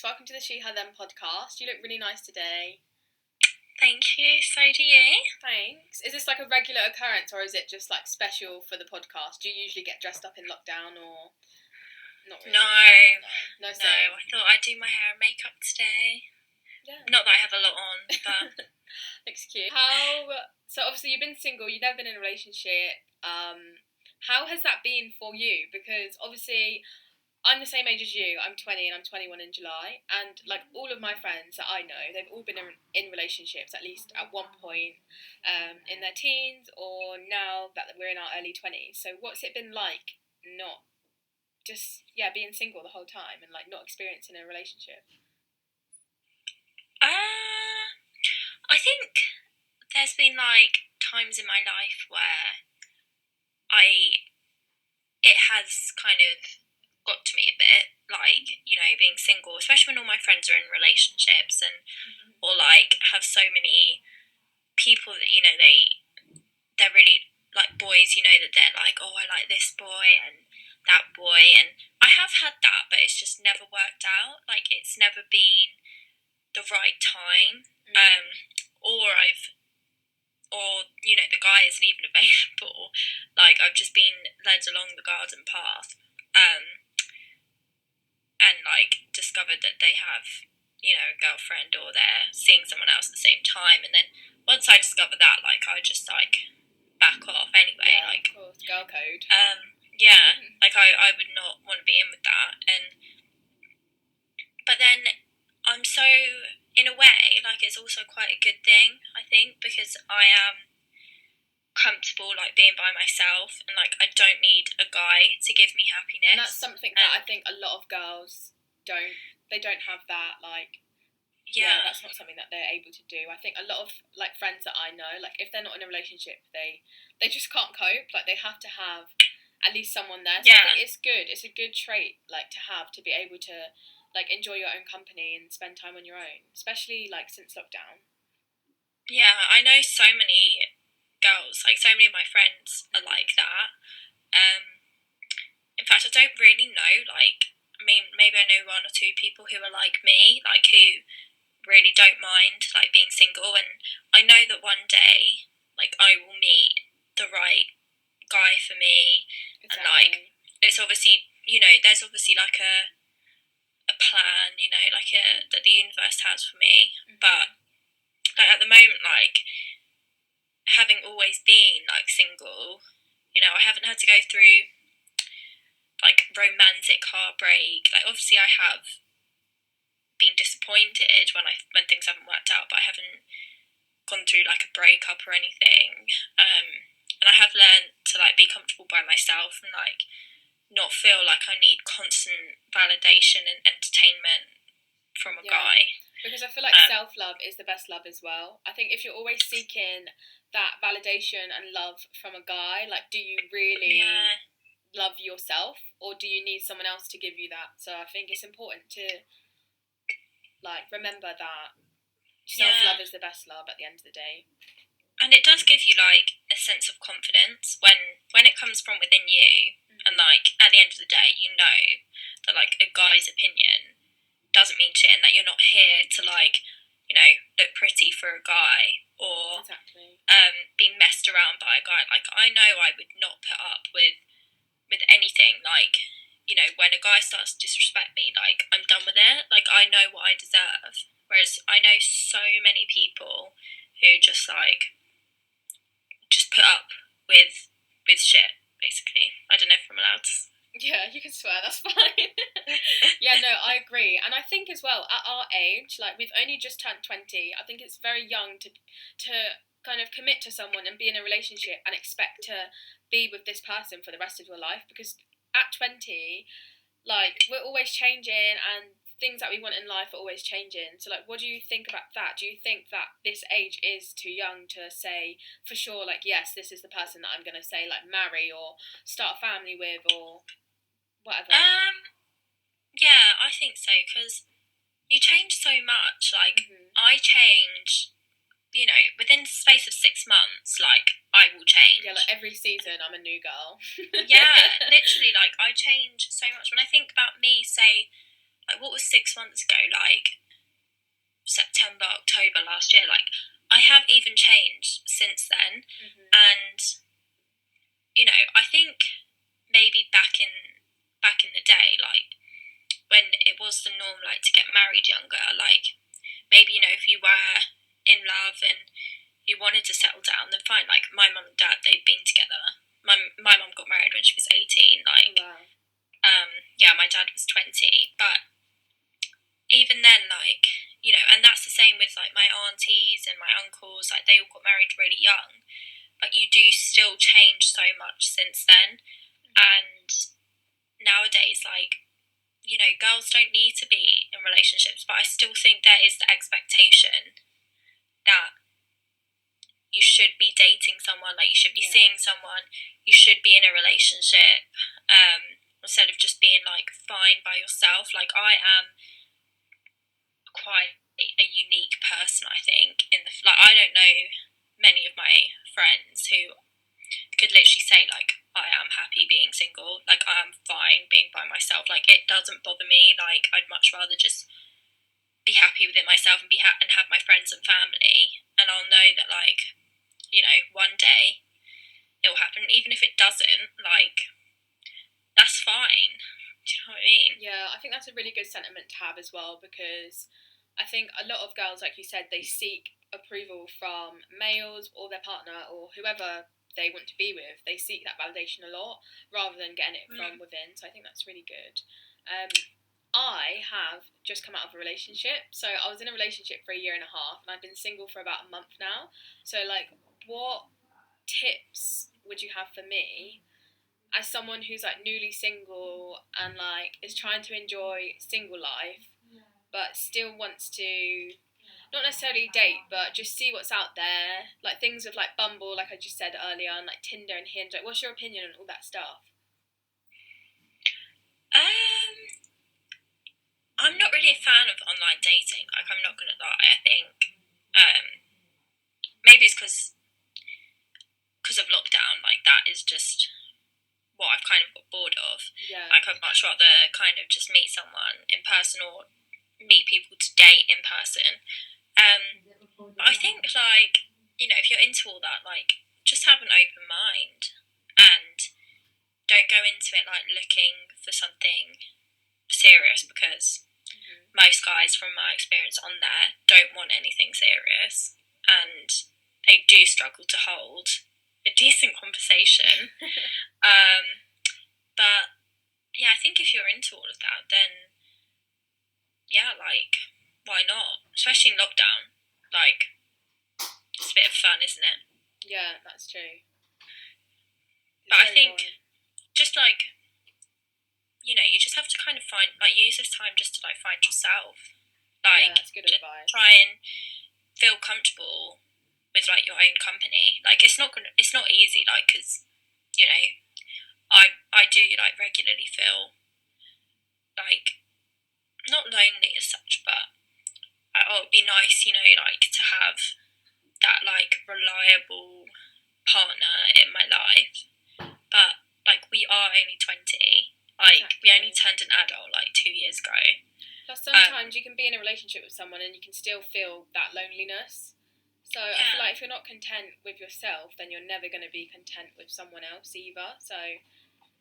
Welcome to the She Her Them podcast. You look really nice today. Thank you, so do you. Thanks. Is this like a regular occurrence or is it just like special for the podcast? Do you usually get dressed up in lockdown or not really? No, I thought I'd do my hair and makeup today. Yeah. Not that I have a lot on, but... Looks cute. So obviously you've been single, you've never been in a relationship. How has that been for you? Because obviously I'm the same age as you. I'm 20 and I'm 21 in July. And like all of my friends that I know, they've all been in relationships at least at one point in their teens or now that we're in our early 20s. So what's it been like not just, being single the whole time and like not experiencing a relationship? I think there's been like times in my life where it has kind of got to me a bit, like, you know, being single, especially when all my friends are in relationships and or like have so many people that, you know, they're really like boys, you know, that they're like, oh, I like this boy and that boy, and I have had that, but it's just never worked out. Like, it's never been the right time, or you know, the guy isn't even available. Like, I've just been led along the garden path, and like discovered that they have, you know, a girlfriend or they're seeing someone else at the same time, and then once I discover that, like, I just like back off anyway. Yeah, like, of course, girl code. Like I would not want to be in with that, but then I'm so, in a way, like, it's also quite a good thing, I think, because I am comfortable like being by myself and like I don't need a guy to give me happiness. And that's something that I think a lot of girls don't have that, like, that's not something that they're able to do. I think a lot of like friends that I know, like, if they're not in a relationship, they just can't cope. Like, they have to have at least someone there. So I think it's good. It's a good trait, like, to have, to be able to like enjoy your own company and spend time on your own, especially like since lockdown. Yeah, I know so many girls, like so many of my friends are like that. In fact, I don't really know, like, I mean, maybe I know one or two people who are like me, like, who really don't mind like being single, and I know that one day, like, I will meet the right guy for me. Exactly. And like, it's obviously, you know, there's obviously like a plan, you know, like that the universe has for me. But like at the moment, like, having always been like single, you know, I haven't had to go through like romantic heartbreak. Like, obviously I have been disappointed when things haven't worked out, but I haven't gone through like a breakup or anything. And I have learned to like be comfortable by myself and like not feel like I need constant validation and entertainment from a guy. Because I feel like self-love is the best love as well. I think if you're always seeking that validation and love from a guy, like, do you really love yourself, or do you need someone else to give you that? So I think it's important to like remember that self-love is the best love at the end of the day. And it does give you like a sense of confidence when it comes from within you. And like at the end of the day, you know that like a guy's opinion doesn't mean shit, and that you're not here to like, you know, look pretty for a guy or be messed around by a guy. Like, I know I would not put up with anything. Like, you know, when a guy starts to disrespect me, like, I'm done with it. Like, I know what I deserve. Whereas I know so many people who just put up with shit, basically. I don't know if I'm allowed to. Yeah, you can swear, that's fine. Yeah, no, I agree. And I think as well, at our age, like, we've only just turned 20, I think it's very young to kind of commit to someone and be in a relationship and expect to be with this person for the rest of your life. Because at 20, like, we're always changing and things that we want in life are always changing. So like, what do you think about that? Do you think that this age is too young to say for sure, like, yes, this is the person that I'm going to say like marry or start a family with or whatever? Yeah, I think so, because you change so much. Like, I change, you know, within the space of 6 months, like, I will change. Yeah, like every season I'm a new girl. Yeah, literally, like, I change so much. When I think about me, say, like, what was 6 months ago? Like, September, October last year. Like, I have even changed since then. And, you know, I think maybe back in the day, like, when it was the norm, like, to get married younger, like, maybe, you know, if you were in love and you wanted to settle down, then fine. Like, my mum and dad, they'd been together. My mum got married when she was 18. Like, Wow. yeah, my dad was 20. But even then, like, you know, and that's the same with, like, my aunties and my uncles. Like, they all got married really young. But you do still change so much since then. And nowadays, like, you know, girls don't need to be in relationships, but I still think there is the expectation that you should be dating someone, like, you should be seeing someone, you should be in a relationship, instead of just being, like, fine by yourself. Like, I am quite a unique person, I think, like, I don't know many of my friends who could literally say, like, I am happy being single, like, I am fine being by myself, like, it doesn't bother me. Like, I'd much rather just be happy with it myself and and have my friends and family, and I'll know that, like, you know, one day it will happen. Even if it doesn't, like, that's fine. Do you know what I mean? Yeah, I think that's a really good sentiment to have as well, because I think a lot of girls, like you said, they seek approval from males or their partner or whoever they want to be with. They seek that validation a lot rather than getting it from within. So I think that's really good. I have just come out of a relationship. So I was in a relationship for a year and a half, and I've been single for about a month now. So, like, what tips would you have for me as someone who's, like, newly single and, like, is trying to enjoy single life but still wants to not necessarily date, but just see what's out there, like things with, like, Bumble, like I just said earlier, and, like, Tinder and Hinge. Like, what's your opinion on all that stuff? I'm not really a fan of online dating. Like, I'm not gonna lie. I think maybe it's because of lockdown. Like, that is just what I've kind of got bored of. Yeah. Like, I'd much rather kind of just meet someone in person or meet people to date in person. But I think, like, you know, if you're into all that, like, just have an open mind and don't go into it, like, looking for something serious, because most guys, from my experience on there, don't want anything serious, and they do struggle to hold a decent conversation. But yeah, I think if you're into all of that, then yeah, like, why not? Especially in lockdown, like, it's a bit of fun, isn't it? Yeah, that's true. But I think just, like, you know, you just have to kind of find, like, use this time just to, like, find yourself. Like, yeah, that's good just advice. try and feel comfortable with, like, your own company. Like, it's not easy, like, because, you know, I do, like, regularly feel like not lonely as such, but it'd be nice, you know, like, to have that, like, reliable partner in my life. But, like, we are only 20. Like, Exactly. we only turned an adult, like, 2 years ago. Plus, sometimes you can be in a relationship with someone and you can still feel that loneliness. So I feel like if you're not content with yourself, then you're never going to be content with someone else either. So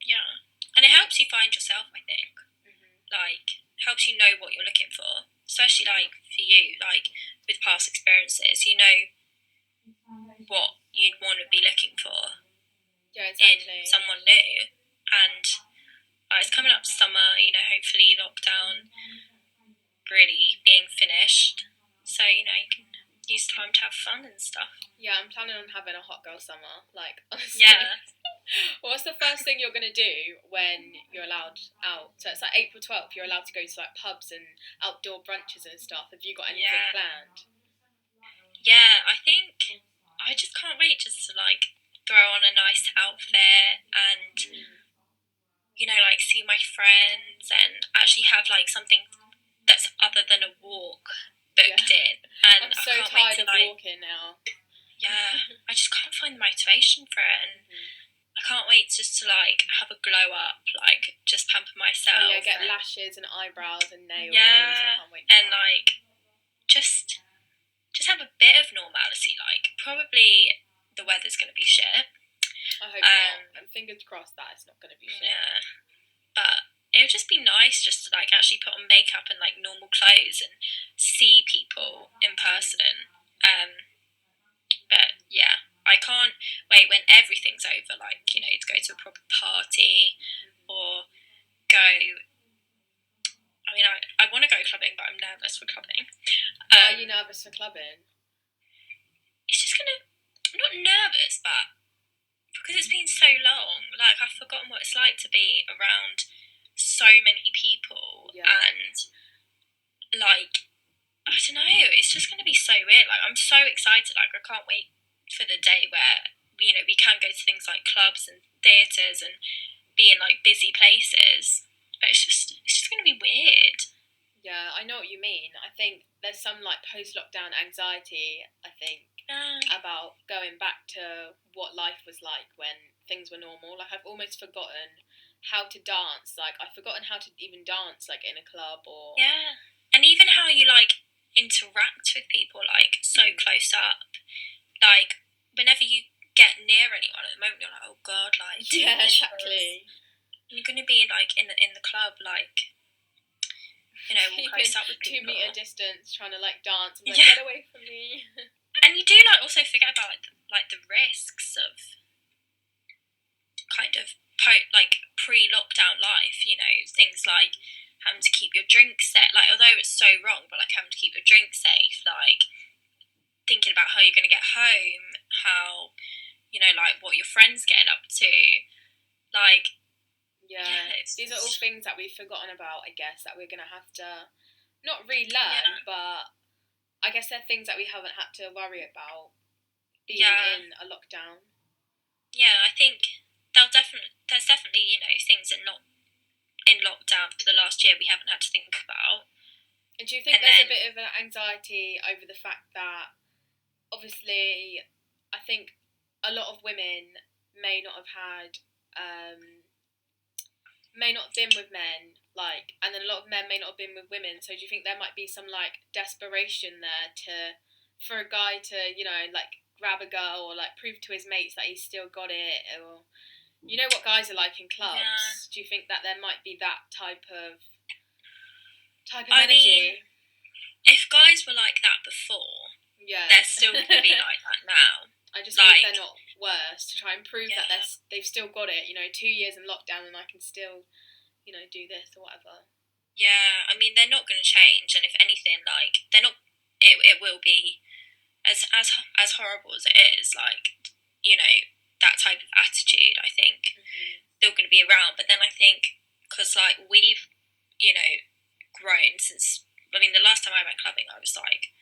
yeah, and it helps you find yourself, I think. Like, helps you know what you're looking for, especially, like, for you, like, with past experiences, you know what you'd want to be looking for in someone new. And it's coming up to summer, you know, hopefully lockdown really being finished, so, you know, you can use time to have fun and stuff. Yeah, I'm planning on having a hot girl summer, like, honestly. Yeah. What's the first thing you're going to do when you're allowed out? So it's like April 12th, you're allowed to go to, like, pubs and outdoor brunches and stuff. Have you got anything planned? Yeah, I think I just can't wait just to, like, throw on a nice outfit and, you know, like, see my friends and actually have, like, something that's other than a walk booked in. And I'm so tired of walking now. Yeah, I just can't find the motivation for it, and I can't wait just to like have a glow up, like just pamper myself. Yeah, get lashes and eyebrows and nails. Yeah, I can't wait for and that. like just have a bit of normality. Like probably the weather's gonna be shit. I hope not. And fingers crossed that it's not gonna be shit. Yeah, but it would just be nice just to like actually put on makeup and like normal clothes and see people in person. But yeah, I can't wait when everything's over, like, you know, to go to a proper party or go. I mean, I want to go clubbing, but I'm nervous for clubbing. Why are you nervous for clubbing? It's just gonna. I'm not nervous, but because it's been so long, like I've forgotten what it's like to be around so many people, and like I don't know, it's just gonna be so weird. Like I'm so excited, like I can't wait for the day where we can go to things like clubs and theatres and be in like busy places. But it's just gonna be weird. Yeah, I know what you mean. I think there's some like post-lockdown anxiety, I think, about going back to what life was like when things were normal. Like I've almost forgotten how to dance. Like I've forgotten how to even dance like in a club or and even how you like interact with people like so close up. Like whenever you get near anyone at the moment, you're like, oh god, like exactly. You're gonna be like in the club, like all close up with people. 2 meter distance, trying to like dance and like get away from me. And you do like also forget about like the risks of kind of pre-lockdown life. Things like having to keep your drink safe. Like although it's so wrong, but like having to keep your drink safe. Like thinking about how you're going to get home, how like what your friends getting up to, like. Yeah, these are all things that we've forgotten about, I guess, that we're going to have to not relearn, but I guess they're things that we haven't had to worry about being in a lockdown. Yeah, I think there's definitely, things in lockdown for the last year we haven't had to think about. And do you think there's a bit of an anxiety over the fact that, obviously, I think a lot of women may not have had... may not have been with men, like, and then a lot of men may not have been with women. So do you think there might be some like desperation there for a guy to like grab a girl or like prove to his mates that he's still got it, or what guys are like in clubs? Yeah. Do you think that there might be that type of energy? Mean, if guys were like that before, they're still gonna be like that now. I just hope they're not worse, to try and prove that they've still got it. 2 years in lockdown and I can still, do this or whatever. Yeah, I mean they're not going to change, and if anything, like they're not. It will be as horrible as it is. Like that type of attitude. I think still going to be around, but then I think because like we've grown since. I mean, the last time I went clubbing, I was like.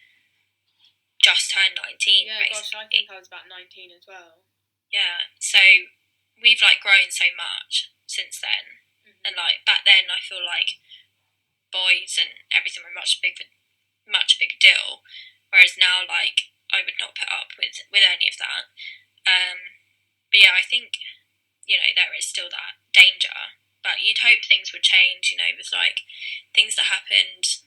Just turned 19. Yeah, basically. Gosh, I think I was about 19 as well. Yeah, so we've like grown so much since then, and like back then, I feel like boys and everything were much a bigger deal, whereas now, like I would not put up with any of that. But yeah, I think there is still that danger, but you'd hope things would change. With like things that happened.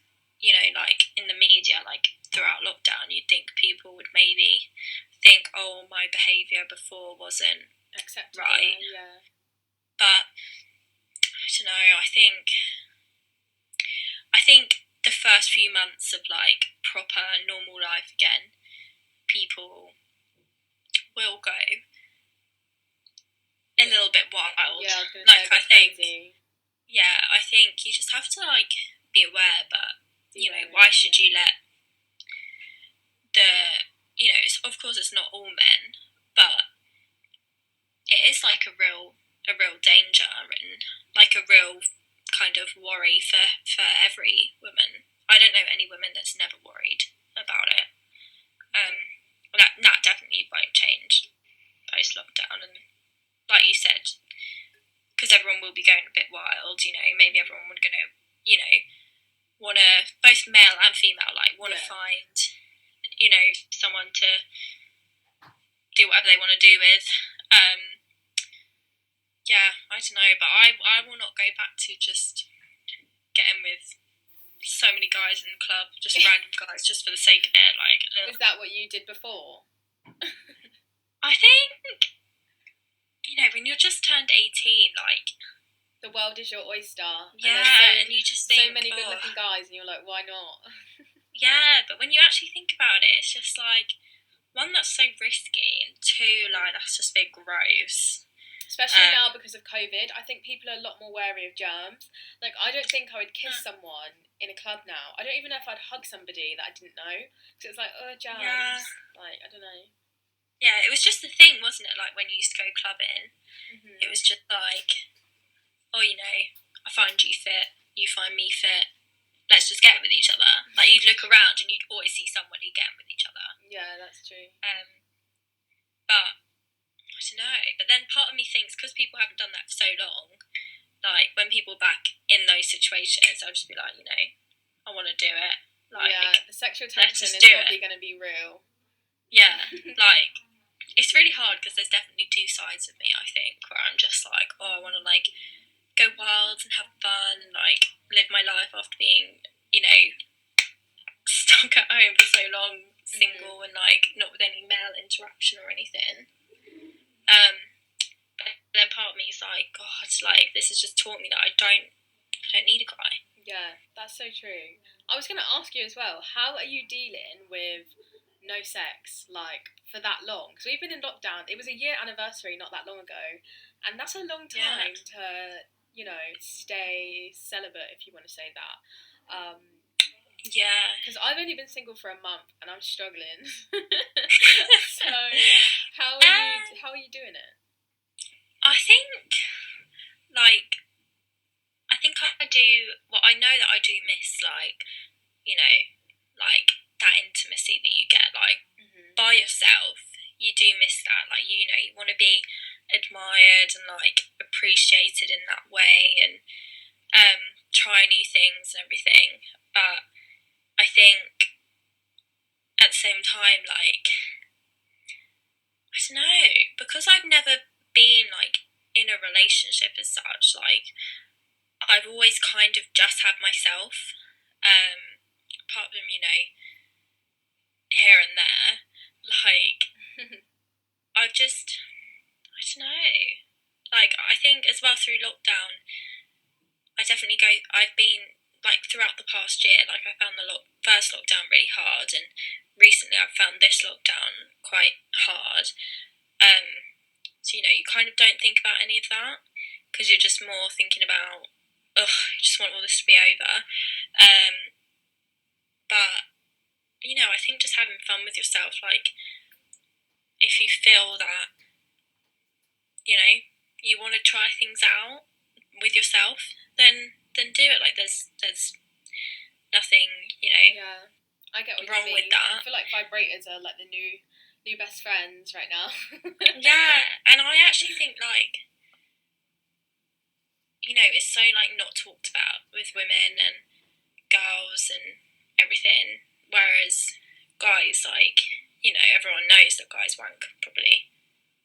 Like in the media, like throughout lockdown, you'd think people would maybe think, oh, my behaviour before wasn't acceptable, right. Yeah. But I don't know. I think the first few months of like proper normal life again, people will go a little bit wild. Yeah, I think. Crazy. Yeah, I think you just have to like be aware, but. Why should you let of course it's not all men, but it is like a real danger and like a real kind of worry for every woman. I don't know any woman that's never worried about it. That definitely won't change post lockdown, and like you said, because everyone will be going a bit wild. Maybe everyone would gonna want to, both male and female, like want to find someone to do whatever they want to do with, Yeah, I don't know, but I will not go back to just getting with so many guys in the club, just random guys, just for the sake of it. Like, Is that what you did before? I think, when you're just turned 18, like, the world is your oyster. Yeah, and you just think, so many good-looking guys, and you're like, why not? Yeah, but when you actually think about it, it's just like, one, that's so risky, and two, like, that's just a bit gross. Especially now because of COVID, I think people are a lot more wary of germs. Like, I don't think I would kiss someone in a club now. I don't even know if I'd hug somebody that I didn't know. Because it's like, oh, germs. Yeah. Like, I don't know. Yeah, it was just the thing, wasn't it? Like, when you used to go clubbing, it was just like, oh, I find you fit, you find me fit, let's just get with each other. Like, you'd look around and you'd always see somebody getting with each other. Yeah, that's true. But I don't know. But then part of me thinks, because people haven't done that for so long, like, when people are back in those situations, I'll just be like, I want to do it. Like, yeah, the sexual tension is probably going to be real. Yeah, like, it's really hard because there's definitely two sides of me, I think, where I'm just like, oh, I want to, like, go wild and have fun, like, live my life after being, stuck at home for so long, single, and, like, not with any male interaction or anything. But then part of me is like, God, like, this has just taught me that I don't need a guy. Yeah, that's so true. I was going to ask you as well, how are you dealing with no sex, like, for that long? Because we've been in lockdown. It was a year anniversary not that long ago, and that's a long time to, stay celibate, if you want to say that. Yeah. Because I've only been single for a month, and I'm struggling. So, how are you doing it? I think, like, I do, well, I know that I do miss, like, like, that intimacy that you get, like, by yourself. You do miss that, like, you want to be admired and, like, appreciated in that way, and try new things and everything. But I think at the same time, like, I don't know, because I've never been, like, in a relationship as such, like, I've always kind of just had myself, apart from, here and there, like, I don't know, like, I think as well through lockdown, I've been, like, throughout the past year, like, I found the first lockdown really hard, and recently I've found this lockdown quite hard, so, you kind of don't think about any of that, because you're just more thinking about, ugh, I just want all this to be over, but, I think just having fun with yourself, like, if you feel that, you want to try things out with yourself, then do it. Like, there's nothing, Yeah, I get what wrong you mean. with that. I feel like vibrators are like the new best friends right now. Yeah, and I actually think, like, it's so, like, not talked about with women and girls and everything, whereas guys, like, everyone knows that guys wank probably.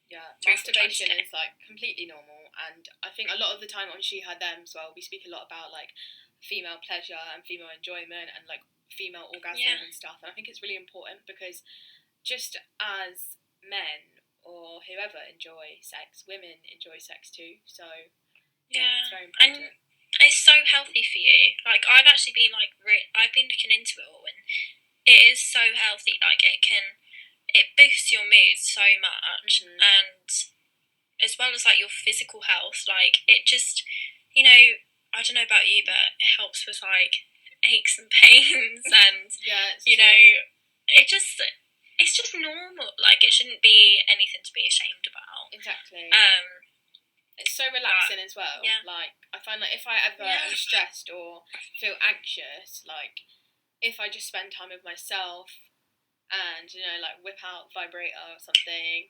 Yeah, masturbation is, like, completely normal, and I think a lot of the time on She, Her, Them as well, we speak a lot about, like, female pleasure and female enjoyment and, like, female orgasm and stuff, and I think it's really important because just as men or whoever enjoy sex, women enjoy sex too, so yeah, it's very important. And it's so healthy for you. Like, I've actually been, like, I've been looking into it all, and it is so healthy. Like, it boosts your mood so much, and as well as, like, your physical health, like, it just, I don't know about you, but it helps with, like, aches and pains, and it's just normal. Like, it shouldn't be anything to be ashamed about. Exactly. It's so relaxing as well. Yeah. Like, I find, like, if I ever am stressed or feel anxious, like, if I just spend time with myself and, like, whip out vibrator or something,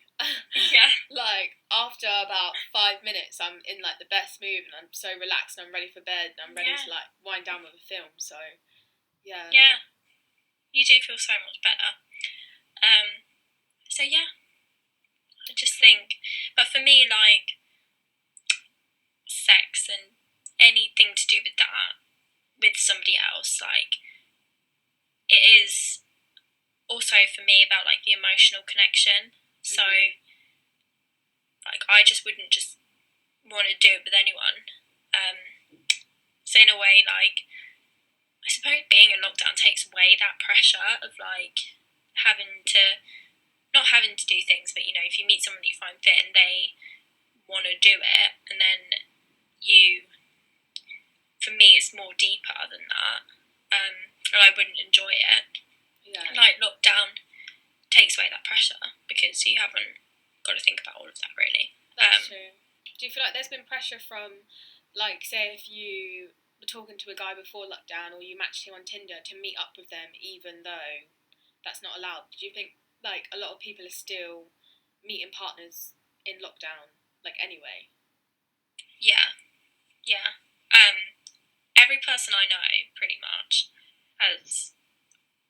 like, after about 5 minutes, I'm in, like, the best mood and I'm so relaxed and I'm ready for bed and I'm ready to, like, wind down with a film, so, yeah. Yeah. You do feel so much better. So, yeah. I just think, but for me, like, and anything to do with that with somebody else, like, it is also for me about like the emotional connection. So like I just wouldn't just want to do it with anyone. So in a way, like, I suppose being in lockdown takes away that pressure of like having to not having to do things, but you know, if you meet someone that you find fit and they want to do it, and then you, for me, it's more deeper than that, and I wouldn't enjoy it. Yeah. Like lockdown takes away that pressure because you haven't got to think about all of that really. That's true. Do you feel like there's been pressure from, like, say if you were talking to a guy before lockdown or you matched him on Tinder to meet up with them even though that's not allowed? Do you think like a lot of people are still meeting partners in lockdown, like anyway? Yeah. Every person I know pretty much has,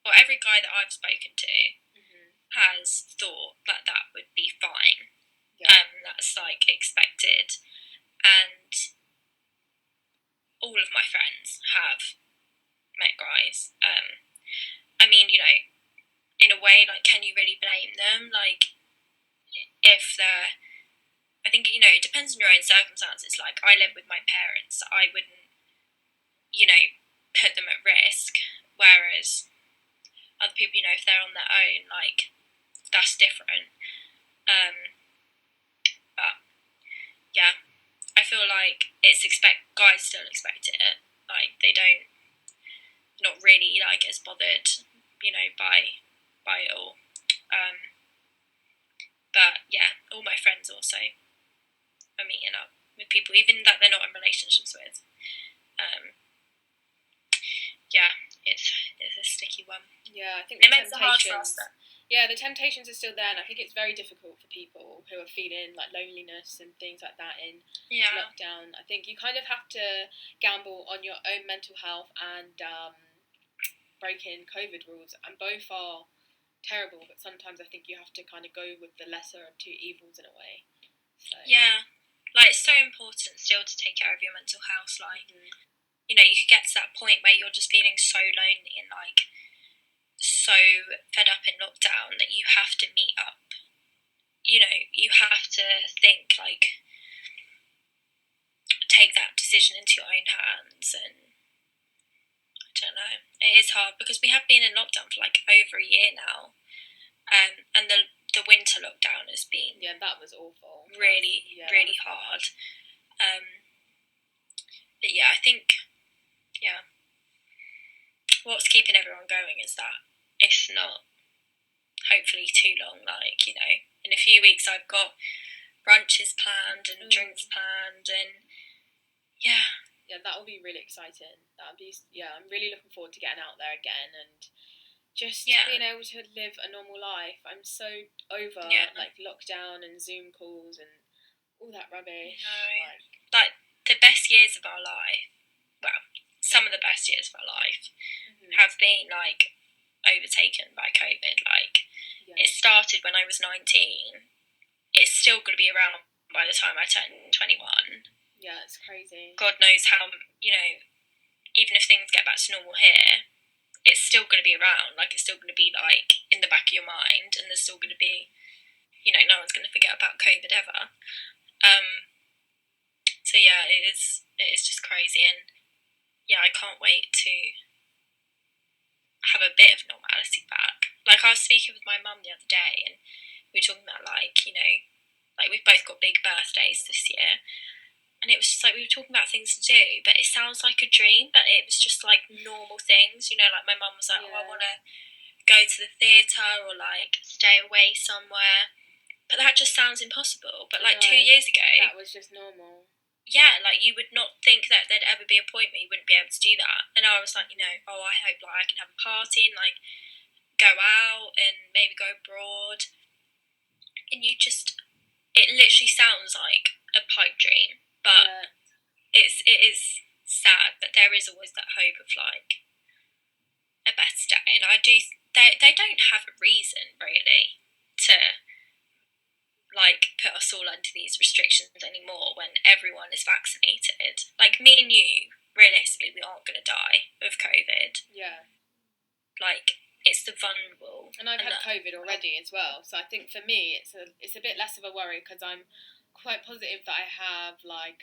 or every guy that I've spoken to has thought that that would be fine. Yeah. That's like expected, and all of my friends have met guys. I mean, you know, in a way, like, can you really blame them? Like, if they're, I think, you know, it depends on your own circumstances. Like, I live with my parents, so I wouldn't, you know, put them at risk. Whereas other people, you know, if they're on their own, like, that's different. But yeah, I feel like guys still expect it. Like, they don't, not really like as bothered, you know, by it all. But yeah, all my friends also are meeting up with people, even that they're not in relationships with. Yeah, it's a sticky one. Yeah, I think it makes it hard for us. Yeah, the temptations are still there, and I think it's very difficult for people who are feeling like loneliness and things like that in lockdown. I think you kind of have to gamble on your own mental health and breaking COVID rules, and both are terrible, but sometimes I think you have to kind of go with the lesser of two evils in a way. So. Yeah, like, it's so important still to take care of your mental health. Like, you know, you could get to that point where you're just feeling so lonely and like so fed up in lockdown that you have to meet up. You know, you have to think like, take that decision into your own hands. And I don't know, it is hard because we have been in lockdown for like over a year now, and the winter lockdown has been that was awful, really hard. But yeah, I think what's keeping everyone going is that it's not hopefully too long. Like, you know, in a few weeks I've got brunches planned and drinks planned, and yeah, that will be really exciting. That'll be I'm really looking forward to getting out there again and just being able to live a normal life. I'm so over like lockdown and Zoom calls and all that rubbish. Like the best years of our life, well, some of the best years of our life have been like overtaken by COVID. Like, it started when I was 19. It's still going to be around by the time I turn 21. Yeah, it's crazy. God knows how, you know, even if things get back to normal here, it's still going to be around. Like, it's still going to be like in the back of your mind, and there's still going to be, you know, no one's going to forget about COVID ever. So yeah, it is just crazy, and yeah, I can't wait to have a bit of normality back. Like, I was speaking with my mum the other day, and we were talking about, like, you know, like, we've both got big birthdays this year, and it was just like we were talking about things to do, but it sounds like a dream, but it was just like normal things, you know. Like, my mum was like, I want to go to the theatre or like stay away somewhere, but that just sounds impossible. But like 2 years ago, that was just normal. Yeah, like, you would not think that there'd ever be a point where you wouldn't be able to do that. And I was like, you know, I hope like I can have a party and like go out and maybe go abroad. And it literally sounds like a pipe dream, but it is sad. But there is always that hope of like a better day. And they don't have a reason really to like put us all under these restrictions anymore when everyone is vaccinated. Like me and you, realistically, we aren't going to die of COVID. Yeah. Like, it's the vulnerable. And I've had COVID already as well, so I think for me it's a bit less of a worry because I'm quite positive that I have like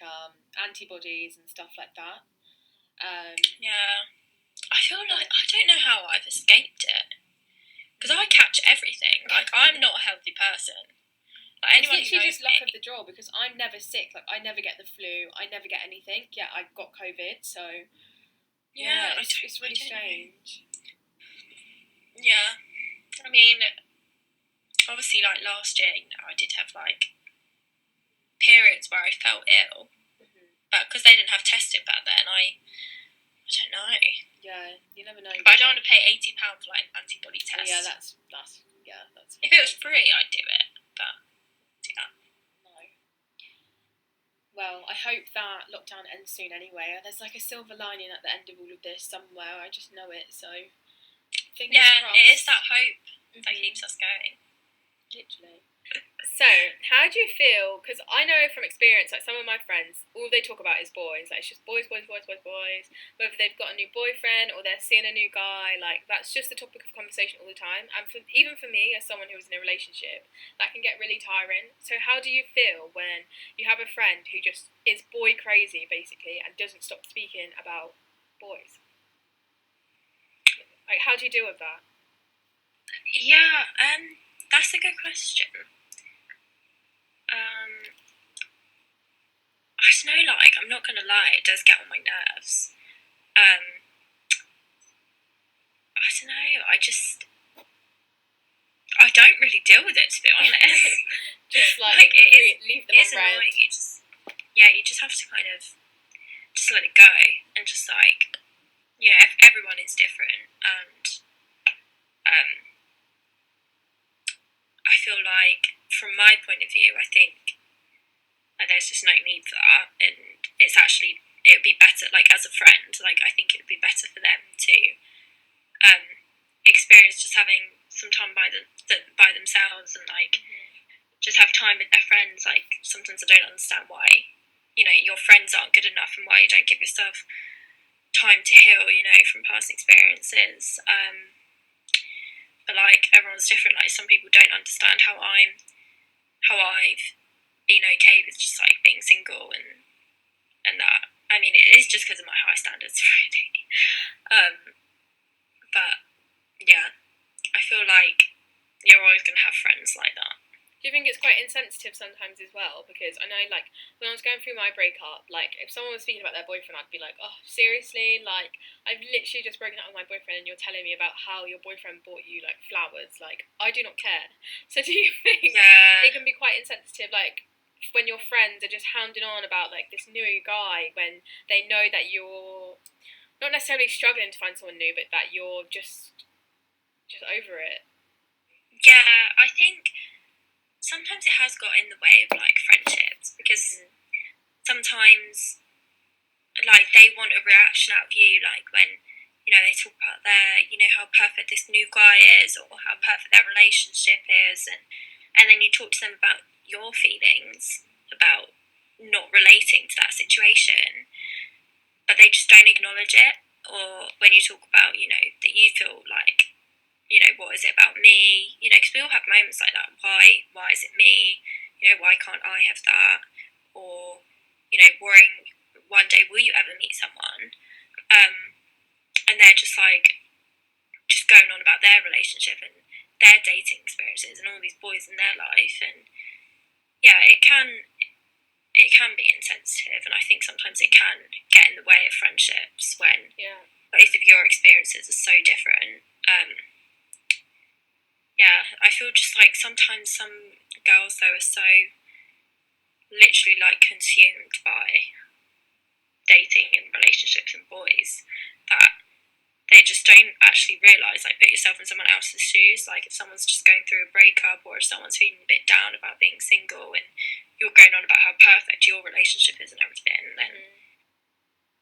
antibodies and stuff like that. Yeah, I feel like I don't know how I've escaped it because I catch everything. Like, I'm not a healthy person. Like, anyone it's literally just luck of the draw because I'm never sick. Like, I never get the flu. I never get anything. Yeah, I got COVID, so yeah, it's really strange. Yeah, I mean, obviously, like last year, I did have like periods where I felt ill, but because they didn't have testing back then, I don't know. Yeah, you never know. But I don't want to pay £80 for like an antibody test. Yeah, that's. If it was free, I'd do it, but yeah. No. Well, I hope that lockdown ends soon. Anyway, there's like a silver lining at the end of all of this somewhere. I just know it. So. Yeah, it is that hope that keeps us going. Literally. So, how do you feel? Because I know from experience, like some of my friends, all they talk about is boys. Like, it's just boys. Whether they've got a new boyfriend or they're seeing a new guy, like that's just the topic of conversation all the time. And even for me, as someone who was in a relationship, that can get really tiring. So, how do you feel when you have a friend who just is boy crazy, basically, and doesn't stop speaking about boys? Like, how do you deal with that? Yeah, that's a good question. I just know, like, I'm not gonna lie, it does get on my nerves. I don't know, I don't really deal with it, to be honest. Just like leave them on red. You just have to kind of just let it go and just like, yeah, everyone is different, and I feel like from my point of view, I think there's just no need for that, and it would be better, like as a friend, like I think it would be better for them to experience just having some time by themselves and like just have time with their friends. Like sometimes I don't understand why your friends aren't good enough and why you don't give yourself time to heal from past experiences. But like everyone's different. Like some people don't understand how I've been okay with just like being single and that. I mean, it is just because of my high standards, really. But yeah, I feel like you're always going to have friends like that. Do you think it's quite insensitive sometimes as well? Because I know, like, when I was going through my breakup, like, if someone was speaking about their boyfriend, I'd be like, oh, seriously? Like, I've literally just broken up with my boyfriend and you're telling me about how your boyfriend bought you, like, flowers. Like, I do not care. So do you think it can be quite insensitive, like, when your friends are just hounding on about, like, this new guy when they know that you're not necessarily struggling to find someone new, but that you're just over it? Yeah, I think sometimes it has got in the way of like friendships because sometimes like they want a reaction out of you, like when they talk about how perfect this new guy is or how perfect their relationship is, and then you talk to them about your feelings about not relating to that situation, but they just don't acknowledge it. Or when you talk about that you feel like what is it about me? Because we all have moments like that. Why is it me? Why can't I have that? Or, worrying one day, will you ever meet someone? And they're just going on about their relationship and their dating experiences and all these boys in their life. And yeah, it can be insensitive. And I think sometimes it can get in the way of friendships when both of your experiences are so different. Yeah, I feel just like sometimes some girls though are so literally like consumed by dating and relationships and boys that they just don't actually realise, like, put yourself in someone else's shoes. Like if someone's just going through a breakup or if someone's feeling a bit down about being single and you're going on about how perfect your relationship is and everything, then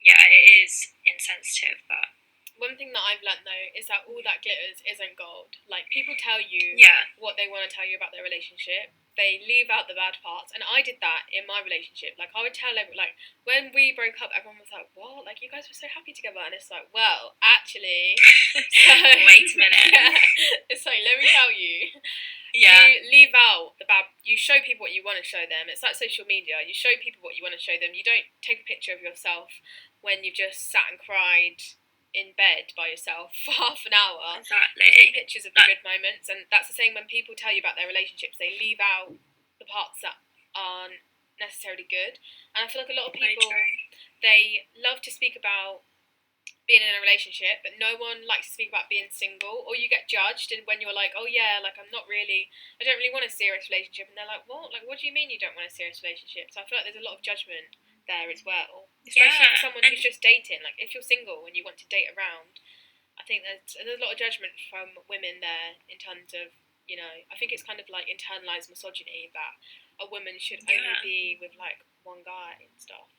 yeah, it is insensitive. But one thing that I've learnt though is that all that glitters isn't gold. Like people tell you what they want to tell you about their relationship, they leave out the bad parts, and I did that in my relationship. Like, I would tell everyone, like, when we broke up, everyone was like, what? Like, you guys were so happy together, and it's like, well, actually, so, wait a minute. Yeah, it's like, let me tell you. Yeah. You leave out the bad. You show people what you want to show them. It's like social media. You show people what you want to show them. You don't take a picture of yourself when you've just sat and cried in bed by yourself for half an hour. Exactly. You take pictures of the good moments, and that's the same when people tell you about their relationships. They leave out the parts that aren't necessarily good. And I feel like a lot of people, they love to speak about being in a relationship, but no one likes to speak about being single, or you get judged, and when you're like, oh yeah, like I don't really want a serious relationship, and they're like, what? Like, what do you mean you don't want a serious relationship? So I feel like there's a lot of judgment there as well, especially for someone who's just dating. Like, if you're single and you want to date around, I think there's a lot of judgment from women there in terms of, you know, I think it's kind of like internalized misogyny that a woman should only be with like one guy and stuff.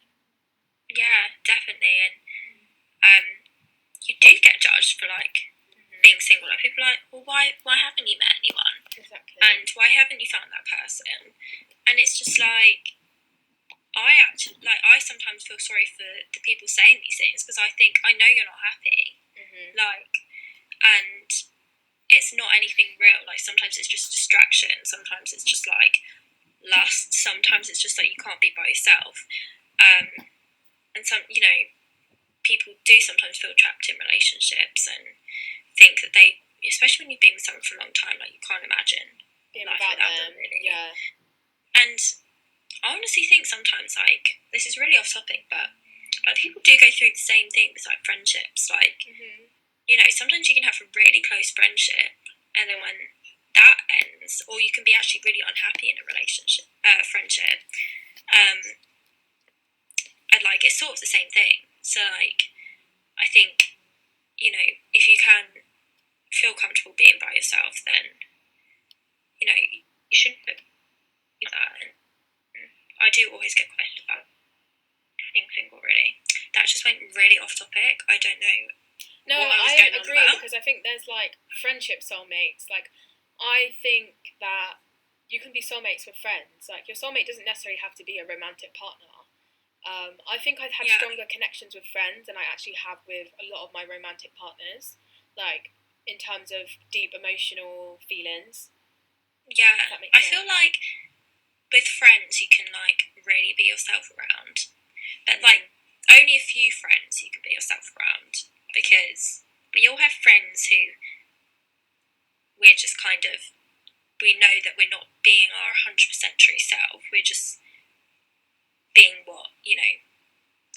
Yeah, definitely. And you do get judged for like being single. Like, people are like, well, why haven't you met anyone? Exactly. And why haven't you found that person? And it's just like, I sometimes feel sorry for the people saying these things, because I think, I know you're not happy. Like, and it's not anything real. Like, sometimes it's just distraction. Sometimes it's just like lust. Sometimes it's just like you can't be by yourself. And some, you know, people do sometimes feel trapped in relationships and think that they, especially when you've been with someone for a long time, like, you can't imagine life without them, really. Yeah. And I honestly think sometimes, like, this is really off topic, but like, people do go through the same thing with like friendships. Like, you know, sometimes you can have a really close friendship, and then when that ends, or you can be actually really unhappy in a relationship, friendship, and like, it's sort of the same thing. So like, I think, you know, if you can feel comfortable being by yourself, then, you know, you shouldn't do that. And I do always get questioned about being single, really. That just went really off topic. I don't know. No, I agree, because I think there's like friendship soulmates. Like, I think that you can be soulmates with friends. Like, your soulmate doesn't necessarily have to be a romantic partner. I think I've had stronger connections with friends than I actually have with a lot of my romantic partners. Like, in terms of deep emotional feelings. Yeah, I feel like with friends you can like really be yourself around, but like only a few friends you can be yourself around, because we all have friends who we're just kind of, we know that we're not being our 100% true self, we're just being what, you know,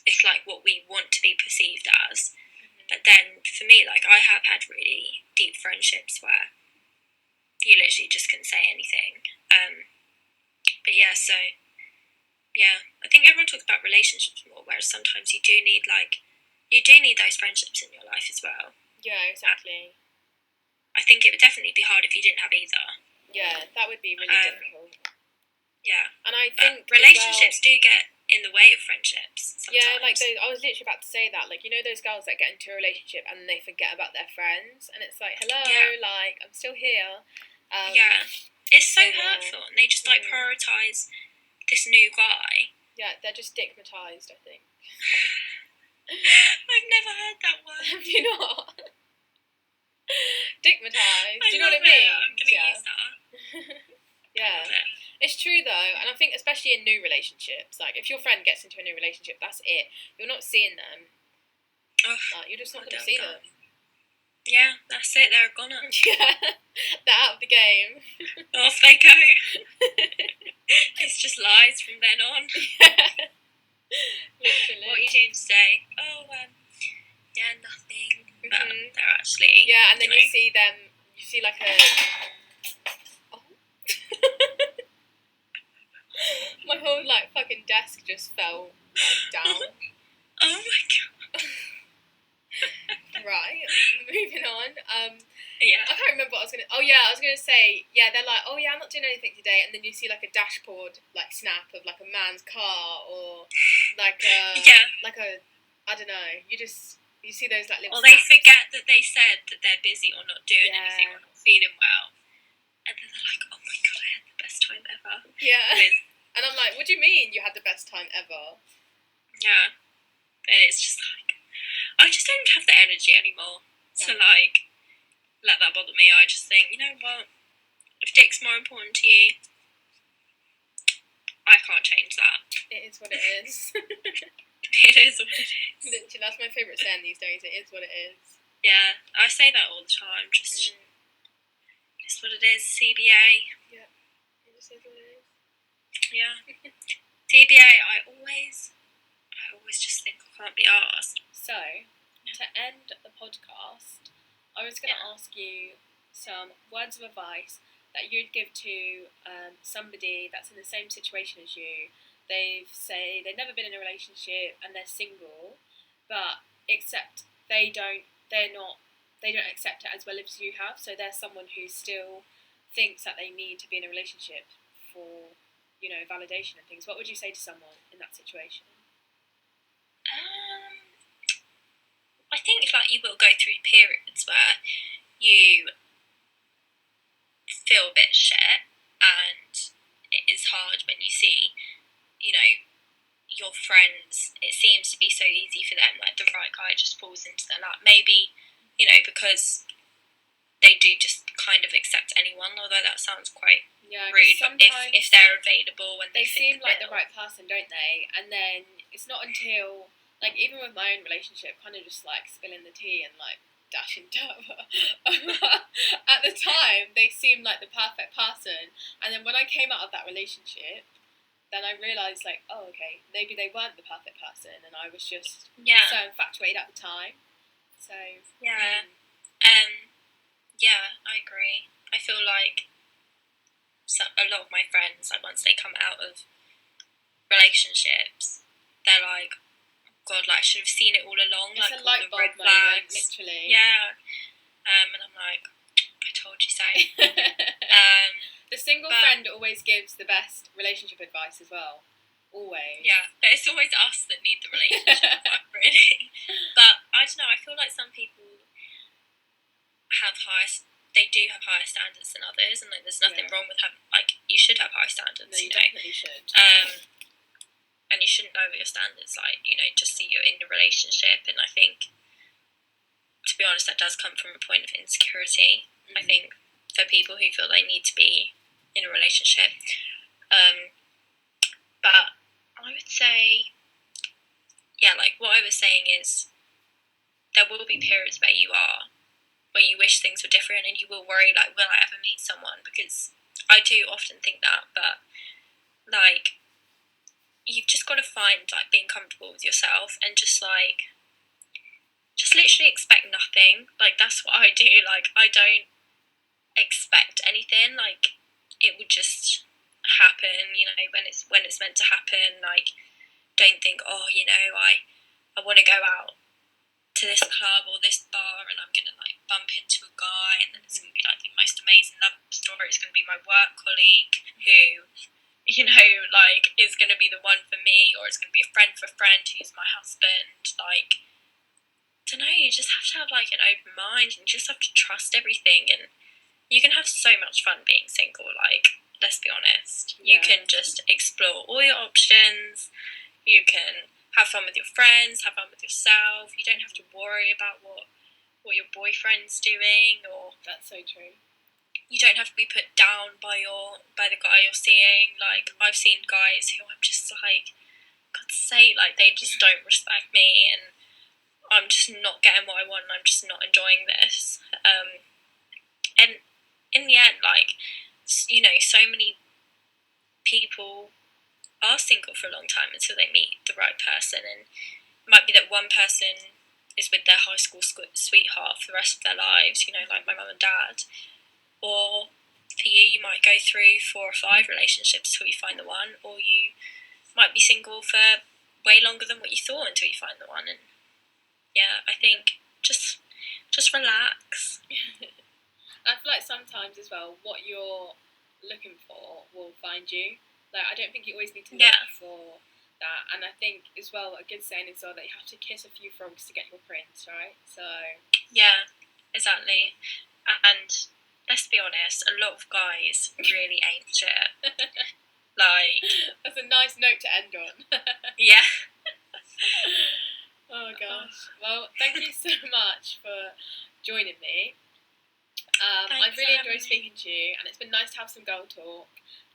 it's like what we want to be perceived as. But then for me, like, I have had really deep friendships where you literally just can say anything. But yeah, so yeah, I think everyone talks about relationships more, whereas sometimes you do need those friendships in your life as well. Yeah, exactly. I think it would definitely be hard if you didn't have either. Yeah, that would be really difficult. Yeah, and I think relationships do get in the way of friendships sometimes. Yeah, like I was literally about to say that. Like, you know those girls that get into a relationship and they forget about their friends, and it's like, hello, like, I'm still here. It's so hurtful, and they just like prioritise this new guy. Yeah, they're just stigmatized, I think. I've never heard that word. Have you not? Stigmatized. Do you know what I mean? mean? I'm gonna use that. Yeah. It's true though, and I think especially in new relationships, like if your friend gets into a new relationship, that's it. You're not seeing them. Like, you're just not going to see them. Yeah, that's it. They're gone. Yeah, they're out of the game. Off they go. It's just lies from then on. Yeah. Literally. What are you doing today? Oh, yeah, nothing. But they're actually. Yeah, and then you see them. You see like a. Oh. My whole like fucking desk just fell down. Oh my god. Right, moving on. Yeah. I can't remember what I was gonna. Oh yeah, I was gonna say. Yeah, they're like, oh yeah, I'm not doing anything today, and then you see like a dashboard like snap of like a man's car or like a like a, I don't know. You see those like little. Or they forget that they said that they're busy or not doing anything or not feeling well, and then they're like, oh my god, I had the best best time ever. Yeah. With, and I'm like, what do you mean you had the best time ever? yeah. And it's just like, I just don't have the energy anymore to like let that bother me. I just think, you know what? If dick's more important to you, I can't change that. It is what it is. It is what it is. Literally, that's my favourite saying these days. It is what it is. Yeah, I say that all the time. Just, it's what it is. CBA. Yeah, it just is what it is. Yeah. CBA. I always just think I can't be arsed. So, to end the podcast, I was going to ask you some words of advice that you'd give to somebody that's in the same situation as you. They've never been in a relationship and they're single, but except they don't accept it as well as you have. So they're someone who still thinks that they need to be in a relationship for, validation and things. What would you say to someone in that situation? I think like you will go through periods where you feel a bit shit, and it is hard when you see, your friends. It seems to be so easy for them, like the right guy just falls into their lap. Maybe, because they do just kind of accept anyone, although that sounds quite rude. But if they're available when they seem like the right person, don't they? And then it's not until, like, even with my own relationship, kind of just like spilling the tea and like dashing over. At the time, they seemed like the perfect person, and then when I came out of that relationship, then I realised, like, oh, okay, maybe they weren't the perfect person, and I was just so infatuated at the time. So I agree. I feel like a lot of my friends, like, once they come out of relationships, they're like, oh God, like, I should have seen it all along. It's like a light all the red bulb moment, flags. literally. Yeah. And I'm like, I told you so. The single friend always gives the best relationship advice as well. Always. Yeah, but it's always us that need the relationship advice, really. But I don't know, I feel like some people have higher standards than others, and like there's nothing wrong with having, like, you should have high standards. No, you definitely should. And you shouldn't lower your standards, like, just so you're in a relationship. And I think, to be honest, that does come from a point of insecurity. I think for people who feel they need to be in a relationship. But I would say, like what I was saying is, there will be periods where you wish things were different, and you will worry, like, will I ever meet someone? Because I do often think that, but like, you've just got to find, like, being comfortable with yourself and just literally expect nothing. Like, that's what I do. Like, I don't expect anything. Like, it would just happen, when it's meant to happen. Like, don't think, oh, I want to go out to this club or this bar and I'm gonna like bump into a guy and then it's gonna be like the most amazing love story. It's gonna be my work colleague who, like, is gonna be the one for me, or it's gonna be a friend for a friend who's my husband. Like, I don't know, you just have to have like an open mind, and you just have to trust everything, and you can have so much fun being single. Like, let's be honest, you can just explore all your options. You can have fun with your friends, have fun with yourself. You don't have to worry about what your boyfriend's doing, or that's so true. You don't have to be put down by the guy you're seeing. Like, I've seen guys who I'm just like, God's sake, like, they just don't respect me, and I'm just not getting what I want, and I'm just not enjoying this. And in the end, like, so many people are single for a long time until they meet the right person, and it might be that one person is with their high school sweetheart for the rest of their lives, like my mum and dad. Or for you might go through 4 or 5 relationships till you find the one, or you might be single for way longer than what you thought until you find the one. And I think just relax. I feel like sometimes as well, what you're looking for will find you. Like, I don't think you always need to look for that. And I think as well, a good saying is that you have to kiss a few frogs to get your prince, right? So yeah, exactly. And let's be honest, a lot of guys really ain't shit. Like, that's a nice note to end on. yeah. Oh gosh. Well, thank you so much for joining me. I've really enjoyed speaking to you, and it's been nice to have some girl talk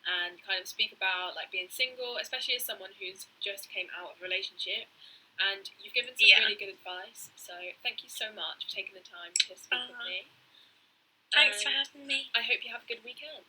and kind of speak about like being single, especially as someone who's just came out of a relationship. And you've given some really good advice, so thank you so much for taking the time to speak with me. Thanks for having me. I hope you have a good weekend.